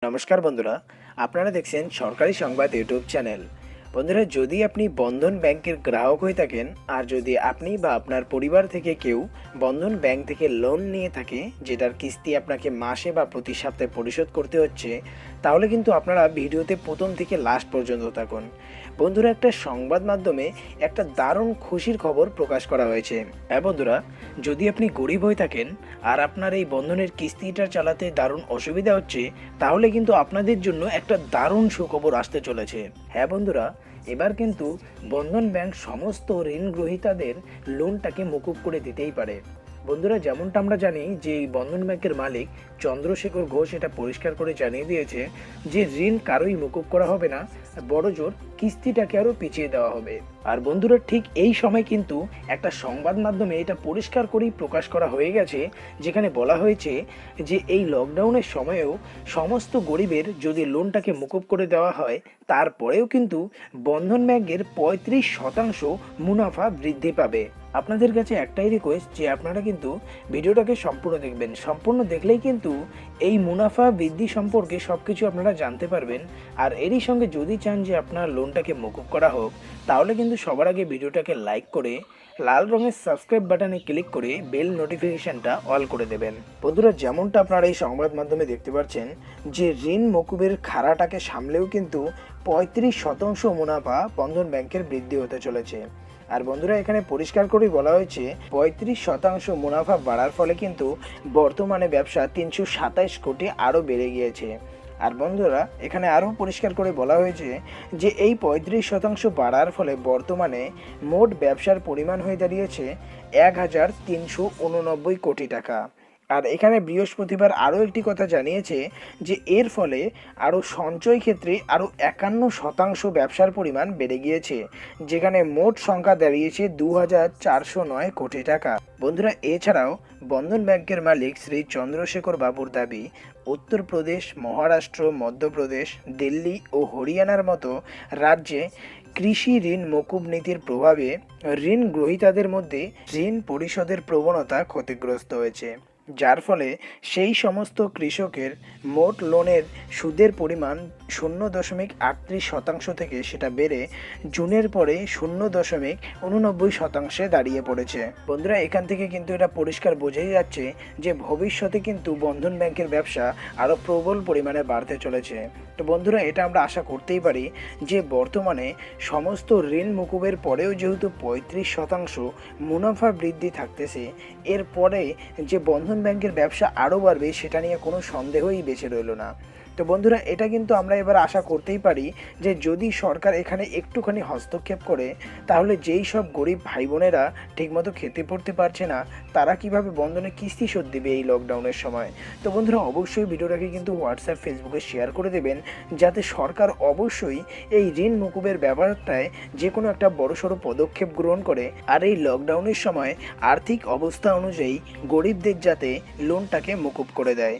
নমস্কার বন্ধুরা, আপনারা দেখছেন সরকারি সংবাদ ইউটিউব চ্যানেল। বন্ধুরা, যদি আপনি বন্ধন ব্যাংকের গ্রাহক হয়ে থাকেন আর যদি আপনি বা আপনার পরিবার থেকে কেউ বন্ধন ব্যাংক থেকে লোন নিয়ে থাকে যেটার কিস্তি আপনাকে মাসে বা প্রতি সপ্তাহে পরিশোধ করতে হচ্ছে, তাহলে কিন্তু আপনারা ভিডিওতে প্রথম থেকে লাস্ট পর্যন্ত থাকুন। বন্ধুরা, একটা সংবাদ মাধ্যমে একটা দারুণ খুশির খবর প্রকাশ করা হয়েছে। হ্যাঁ বন্ধুরা, যদি আপনি গরিব হয়ে থাকেন আর আপনার এই বন্ধনের কিস্তিটা চালাতে দারুণ অসুবিধা হচ্ছে, তাহলে কিন্তু আপনাদের জন্য একটা দারুণ সুখবর আসতে চলেছে। হ্যাঁ বন্ধুরা, এবার কিন্তু বন্ধন ব্যাংক সমস্ত ঋণ গ্রহীতাদের লোনটাকে মকুব করে দিতেই পারে। বন্ধুরা, যেমনটা আমরা জানি যে এই বন্ধন ব্যাংকের মালিক চন্দ্রশেখর ঘোষ এটা পরিষ্কার করে জানিয়ে দিয়েছে যে ঋণ কারোই মকুব করা হবে না, বড়জোর কিস্তিটাকে আরও পিছিয়ে দেওয়া হবে। আর বন্ধুরা, ঠিক এই সময় কিন্তু একটা সংবাদ মাধ্যমে এটা পরিষ্কার করেই প্রকাশ করা হয়ে গেছে, যেখানে বলা হয়েছে যে এই লকডাউনের সময়েও সমস্ত গরিবের যদি লোনটাকে মকুব করে দেওয়া হয়, তারপরেও কিন্তু বন্ধন ব্যাংকের 35% মুনাফা বৃদ্ধি পাবে। আপনাদের কাছে একটাই রিকোয়েস্ট যে আপনারা কিন্তু ভিডিওটাকে সম্পূর্ণ দেখবেন। সম্পূর্ণ দেখলেই কিন্তু এই মুনাফা বৃদ্ধি সম্পর্কে সব কিছু আপনারা জানতে পারবেন। আর এরই সঙ্গে যদি চান যে আপনার লোনটাকে মকুব করা হোক, তাহলে কিন্তু সবার আগে ভিডিওটাকে লাইক করে লাল রঙের সাবস্ক্রাইব বাটনে ক্লিক করে বেল নোটিফিকেশনটা অল করে দেবেন। বন্ধুরা, যেমনটা আপনারা এই সংবাদ মাধ্যমে দেখতে পাচ্ছেন যে ঋণ মকুবের খাড়াটাকে সামলেও কিন্তু 35% মুনাফা বন্ধন ব্যাংকের বৃদ্ধি হতে চলেছে। আর বন্ধুরা, এখানে পরিষ্কার করেই বলা হয়েছে 35% মুনাফা বাড়ার ফলে কিন্তু বর্তমানে ব্যবসা 327 কোটি আরও বেড়ে গিয়েছে। আর বন্ধুরা, এখানে আরও পরিষ্কার করে বলা হয়েছে যে এই 35% বাড়ার ফলে বর্তমানে মোট ব্যবসার পরিমাণ হয়ে দাঁড়িয়েছে 1389 কোটি টাকা। আর এখানে বৃহস্পতিবার আরও একটি কথা জানিয়েছে যে এর ফলে আরও সঞ্চয় ক্ষেত্রে আরও 51% ব্যবসার পরিমাণ বেড়ে গিয়েছে, যেখানে মোট সংখ্যা দাঁড়িয়েছে 2409 কোটি টাকা। বন্ধুরা, এছাড়াও বন্ধন ব্যাংকের মালিক শ্রী চন্দ্রশেখর বাবুর দাবি, উত্তরপ্রদেশ, মহারাষ্ট্র, মধ্যপ্রদেশ, দিল্লি ও হরিয়ানার মতো রাজ্যে কৃষি ঋণ মকুব নীতির প্রভাবে ঋণ গ্রহীতাদের মধ্যে ঋণ পরিশোধের প্রবণতা ক্ষতিগ্রস্ত হয়েছে, যার ফলে সেই সমস্ত কৃষকের মোট লোনের সুদের পরিমাণ 0.38% থেকে সেটা বেড়ে জুনের পরে 0.89% দাঁড়িয়ে পড়েছে। বন্ধুরা, এখান থেকে কিন্তু এটা পরিষ্কার বোঝাই যাচ্ছে যে ভবিষ্যতে কিন্তু বন্ধন ব্যাংকের ব্যবসা আরও প্রবল পরিমাণে বাড়তে চলেছে। তো বন্ধুরা, এটা আমরা আশা করতেই পারি যে বর্তমানে সমস্ত ঋণ মকুবের পরেও যেহেতু 35% মুনাফা বৃদ্ধি থাকতেছে, এরপরে যে বন্ধন ব্যাংকের ব্যবসা আরও বাড়বে সেটা নিয়ে কোনো সন্দেহই বেঁচে রইল না। তো বন্ধুরা, এটা কিন্তু আমরা এবার আশা করতেই পারি যে যদি সরকার এখানে একটুখানি হস্তক্ষেপ করে, তাহলে যেই সব গরিব ভাই বোনেরা ঠিকমতো খেতে পড়তে পারছে না, তারা কিভাবে বন্ধনে কিস্তি শোধ দেবে এই লকডাউনের সময়। তো বন্ধুরা, অবশ্যই ভিডিওটাকে কিন্তু হোয়াটসঅ্যাপ, ফেসবুকে শেয়ার করে দেবেন, যাতে সরকার অবশ্যই এই ঋণ মকুবের ব্যাপারটায় যে কোনো একটা বড়সড় পদক্ষেপ গ্রহণ করে আর এই লকডাউনের সময় আর্থিক অবস্থা অনুযায়ী গরিবদের যাতে লোনটাকে মকুব করে দেয়।